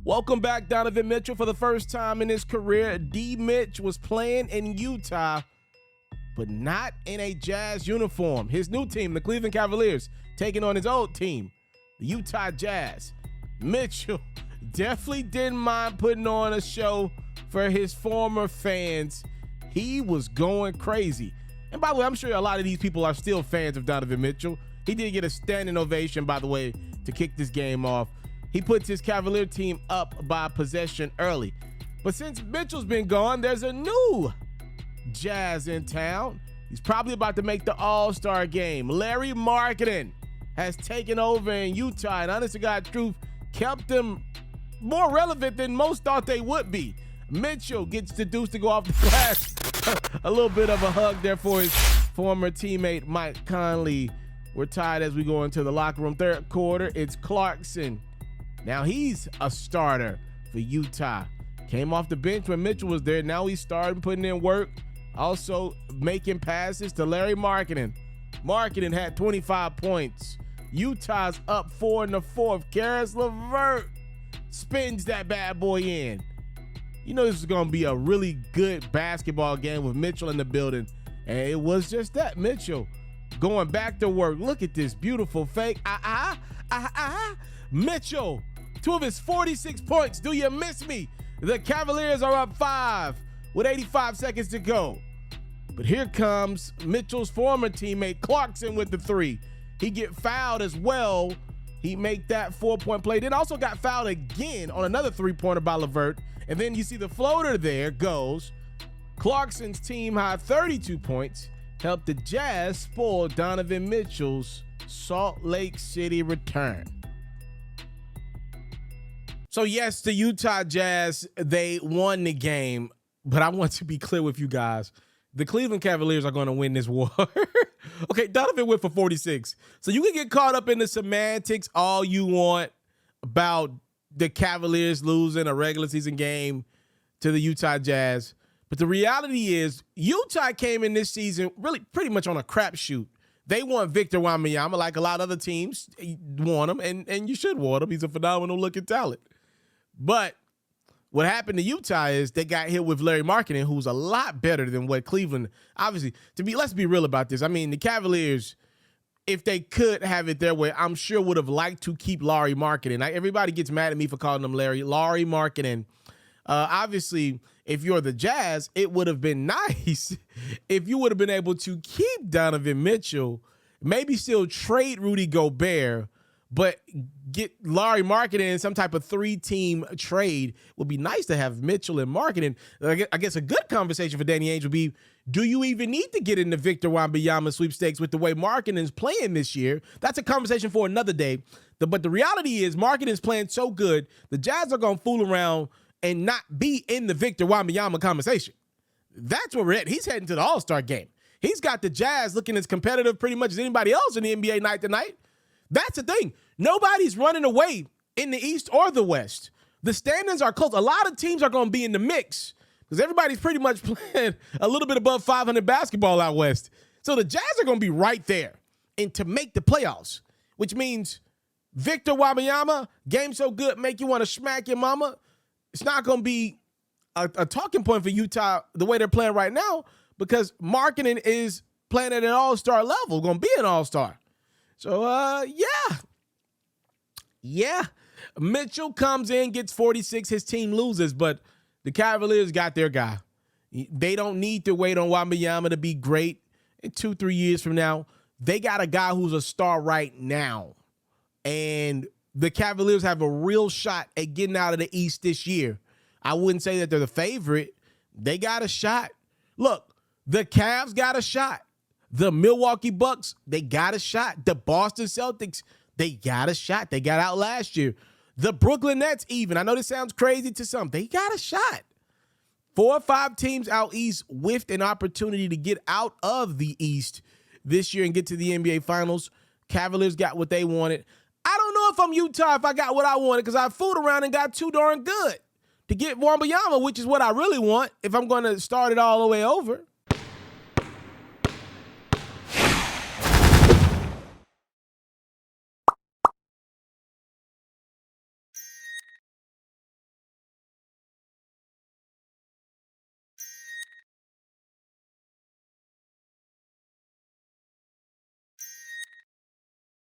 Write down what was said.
Welcome back, Donovan Mitchell. For the first time in his career, D. Mitch was playing in Utah, but not in a Jazz uniform. His new team, the Cleveland Cavaliers, taking on his old team, the Utah Jazz. Mitchell definitely didn't mind putting on a show for his former fans. He was going crazy. And by the way, I'm sure a lot of these people are still fans of Donovan Mitchell. He did get a standing ovation, by the way, to kick this game off. He puts his Cavalier team up by possession early. But since Mitchell's been gone, there's a new Jazz in town. He's probably about to make the All-Star game. Larry Markkanen has taken over in Utah, and honest to God truth, kept them more relevant than most thought they would be. Mitchell gets seduced to go off the glass. A little bit of a hug there for his former teammate, Mike Conley. We're tied as we go into the locker room. Third quarter, it's Clarkson. Now he's a starter for Utah. Came off the bench when Mitchell was there. Now he's starting, putting in work. Also making passes to Larry Markkanen. Markkanen had 25 points. Utah's up 4 in the fourth. Karis LeVert spins that bad boy in. You know this is going to be a really good basketball game with Mitchell in the building. And it was just that. Mitchell going back to work. Look at this beautiful fake. Mitchell, 2 of his 46 points. Do you miss me? The Cavaliers are up 5 with 85 seconds to go. But here comes Mitchell's former teammate Clarkson with the 3. He get fouled as well. He make that 4-point play. Then also got fouled again on another 3-pointer by LeVert. And then you see the floater there goes. Clarkson's team high 32 points helped the Jazz spoil Donovan Mitchell's Salt Lake City return. So yes, the Utah Jazz, they won the game, but I want to be clear with you guys. The Cleveland Cavaliers are going to win this war. Okay, Donovan went for 46. So you can get caught up in the semantics all you want about the Cavaliers losing a regular season game to the Utah Jazz. But the reality is Utah came in this season really pretty much on a crapshoot. They want Victor Wembanyama like a lot of other teams want him, and you should want him. He's a phenomenal looking talent. But what happened to Utah is they got hit with Larry Markkanen, who's a lot better than what Cleveland, obviously, let's be real about this. I mean, the Cavaliers, if they could have it their way, I'm sure would have liked to keep Larry Markkanen. Everybody gets mad at me for calling him Larry Markkanen. Obviously, if you're the Jazz, it would have been nice if you would have been able to keep Donovan Mitchell, maybe still trade Rudy Gobert, but get Larry Markkanen in some type of 3-team trade. Would be nice to have Mitchell and Markkanen. I guess a good conversation for Danny Ainge would be, do you even need to get in the Victor Wembanyama sweepstakes with the way Markkanen's playing this year? That's a conversation for another day. But the reality is Markkanen's playing so good, the Jazz are going to fool around and not be in the Victor Wembanyama conversation. That's where we're at. He's heading to the All-Star game. He's got the Jazz looking as competitive pretty much as anybody else in the NBA night to night. That's the thing. Nobody's running away in the East or the West. The standings are close. A lot of teams are going to be in the mix because everybody's pretty much playing a little bit above 500 basketball out West. So the Jazz are going to be right there and to make the playoffs, which means Victor Wembanyama, game so good, make you want to smack your mama. It's not going to be a talking point for Utah the way they're playing right now because Markkanen is playing at an all-star level, going to be an all-star. So, yeah. Mitchell comes in, gets 46, his team loses, but the Cavaliers got their guy. They don't need to wait on Wembanyama to be great in 2-3 years from now. They got a guy who's a star right now. And the Cavaliers have a real shot at getting out of the East this year. I wouldn't say that they're the favorite. They got a shot. Look, the Cavs got a shot. The Milwaukee Bucks, they got a shot. The Boston Celtics, they got a shot. They got out last year. The Brooklyn Nets even. I know this sounds crazy to some. They got a shot. 4 or 5 teams out East with an opportunity to get out of the East this year and get to the NBA Finals. Cavaliers got what they wanted. I don't know if I'm Utah if I got what I wanted because I fooled around and got too darn good to get Wembanyama, which is what I really want if I'm going to start it all the way over.